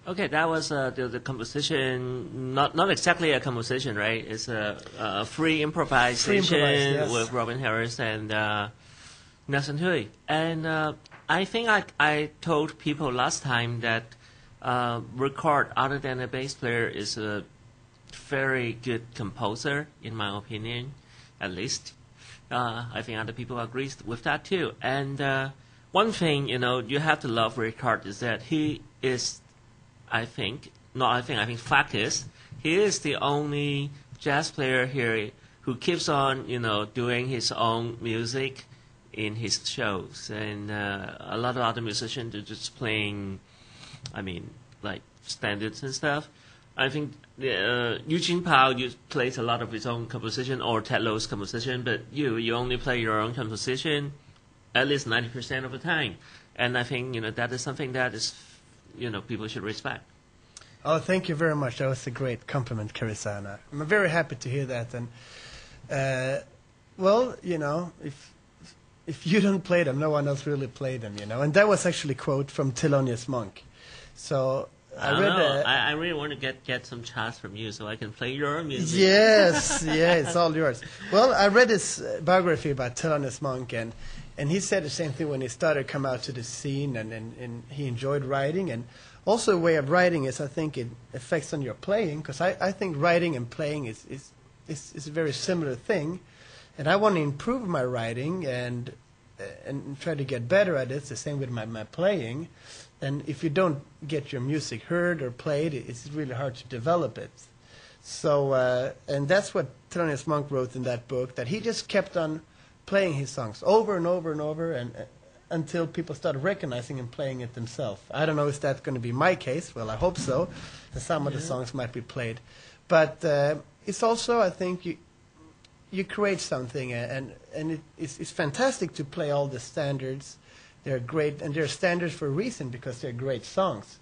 Okay, that was the composition, not exactly a composition, right? It's a free improvisation yes. with Robin Harris and Nelson Hui. And I think I told people last time that Rickard, other than a bass player, is a very good composer, in my opinion, at least. I think other people agree with that too. And one thing, you have to love Rickard is that he is, I think fact is, he is the only jazz player here who keeps on, doing his own music in his shows. And a lot of other musicians are just playing, like standards and stuff. I think Eugene Powell plays a lot of his own composition or Ted Lowe's composition, but you only play your own composition at least 90% of the time. And I think, that is something that is, people should respect. Oh, thank you very much. That was a great compliment, Carissa. I'm very happy to hear that. And, if you don't play them, no one else really played them, And that was actually a quote from Thelonious Monk. So I read I really want to get some chats from you so I can play your music. Yes, yeah, it's all yours. Well, I read his biography about Thelonious Monk, and And he said the same thing when he started to come out to the scene, and he enjoyed writing. And also a way of writing is, I think, it affects on your playing, because I think writing and playing is a very similar thing. And I want to improve my writing and try to get better at it. It's the same with my playing. And if you don't get your music heard or played, it's really hard to develop it. So, and that's what Thelonious Monk wrote in that book, that he just kept on playing his songs over and over and over, and until people started recognizing and playing it themselves. I don't know if that's going to be my case. Well, I hope so. And some of the songs might be played. But it's also, I think, you create something, and it's fantastic to play all the standards. They're great, and they're standards for a reason, because they're great songs.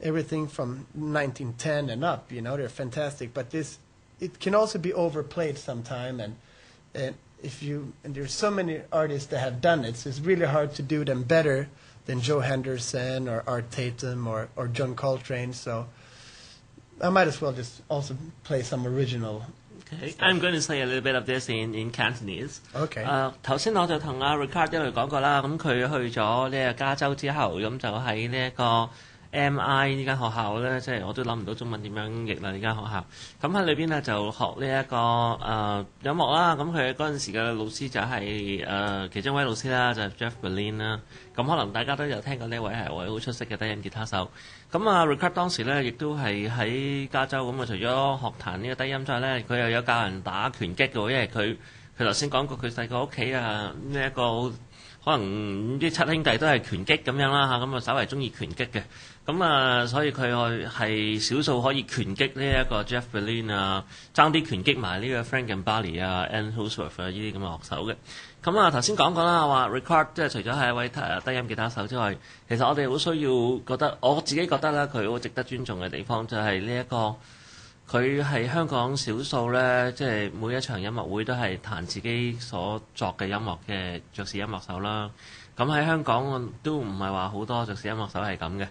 Everything from 1910 and up, they're fantastic. But it can also be overplayed sometime, and there's so many artists that have done it, so it's really hard to do them better than Joe Henderson or Art Tatum or John Coltrane. So I might as well just also play some original. Okay. I'm going to say a little bit of this in Cantonese. Okay. 頭先我就同阿 Rickard 一路講過啦，咁佢去咗呢個加州之後，咁就喺呢一個 MI 呢間學校咧，即係我都諗唔到中文點樣譯啦呢間學校。咁喺裏邊咧就學呢一個音樂啦。咁佢嗰陣時嘅老師就係其中一位老師啦，就係 Jeff Berlin 啦。咁可能大家都有聽過呢位係位好出色嘅低音吉他手。咁啊 Rickard 當時咧亦都係喺加州咁啊，除咗學彈呢個低音之外咧，佢又有教人打拳擊嘅喎，因為佢頭先講過佢細個屋企啊呢一個。可能啲七兄弟都係拳擊咁樣啦嚇，咁啊稍為中意拳擊嘅，咁啊所以佢係少數可以拳擊呢一個 Jeff Berlin 啊，爭啲拳擊埋呢個 Frank Gambale 啊、Ann Holdsworth 啊呢啲咁嘅樂手嘅。咁啊頭先講過啦，話 Rickard 即係除咗係一位低音吉他手之外，其實我哋好需要覺得，我自己覺得咧，佢好值得尊重嘅地方就係呢一個。佢係香港少數咧，即係每一場音樂會都係彈自己所作嘅音樂嘅爵士音樂手啦。咁喺香港都唔係話好多爵士音樂手係咁嘅。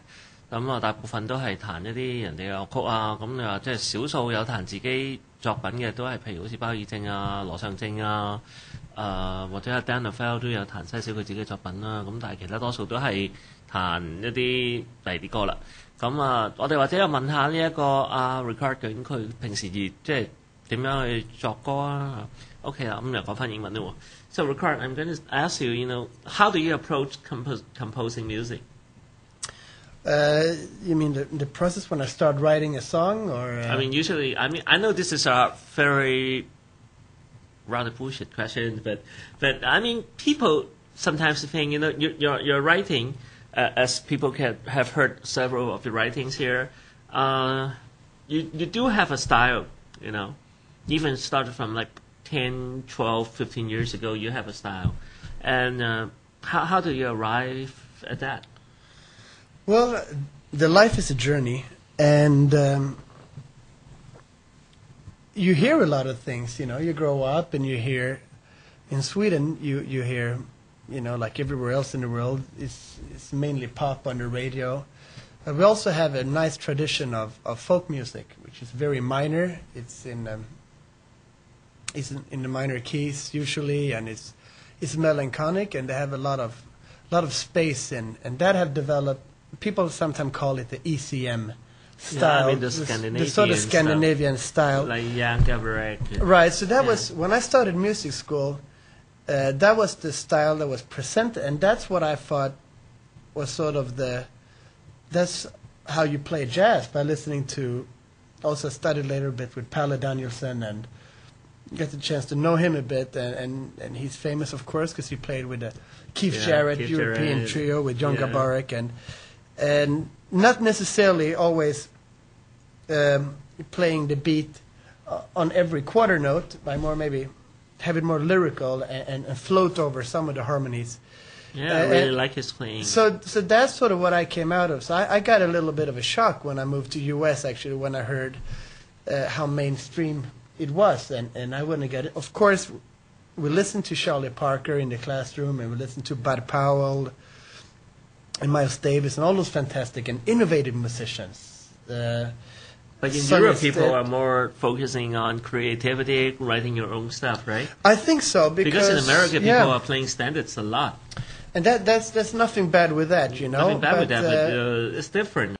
咁啊，大部分都係彈一啲人哋嘅樂曲啊。咁你話即係少數有彈自己作品嘅，都係譬如好似鮑爾正啊、羅尚正啊，或者阿 Dan Leffel 都有彈西少佢自己嘅作品啦。咁但係其他多數都係彈一啲第二啲歌啦。咁啊，我哋或者又問下呢一個阿 Rickard 究竟佢平時即係點樣去作歌啊 ？OK 啦，咁又講翻英文啦喎。So Rickard, I'm going to ask you, how do you approach composing music? You mean the process when I start writing a song, or? I mean, usually, I know this is a very rather bullshit question, but I mean, people sometimes think, you're writing. As people have heard several of the writings here, you do have a style, Even started from like 10, 12, 15 years ago, you have a style. And how do you arrive at that? Well, the life is a journey, and you hear a lot of things, You grow up and you hear, in Sweden, you hear... like everywhere else in the world, it's mainly pop on the radio. We also have a nice tradition of folk music, which is very minor. It's in the minor keys usually, and it's melancholic, and they have a lot of space in, and that have developed. People sometimes call it the ECM style. Yeah, I mean the Scandinavian, the sort of Scandinavian style. Like Jan Gabarek. Right. So that was when I started music school. That was the style that was presented, and that's what I thought was sort of that's how you play jazz, by listening to, also studied later a bit with Palle Danielson, and get the chance to know him a bit, and he's famous, of course, because he played with the Keith Jarrett European trio with John Gabarek, and not necessarily always playing the beat on every quarter note, by more maybe have it more lyrical and float over some of the harmonies. Yeah, I really like his playing. So that's sort of what I came out of. So I got a little bit of a shock when I moved to U.S., actually, when I heard how mainstream it was, and I wouldn't get it. Of course, we listened to Charlie Parker in the classroom, and we listened to Bud Powell and Miles Davis and all those fantastic and innovative musicians. But in Some Europe, people instead- are more focusing on creativity, writing your own stuff, right? I think so Because in America, people yeah. are playing standards a lot. And that's nothing bad with that, you know. Nothing bad with that, but uh, it's different.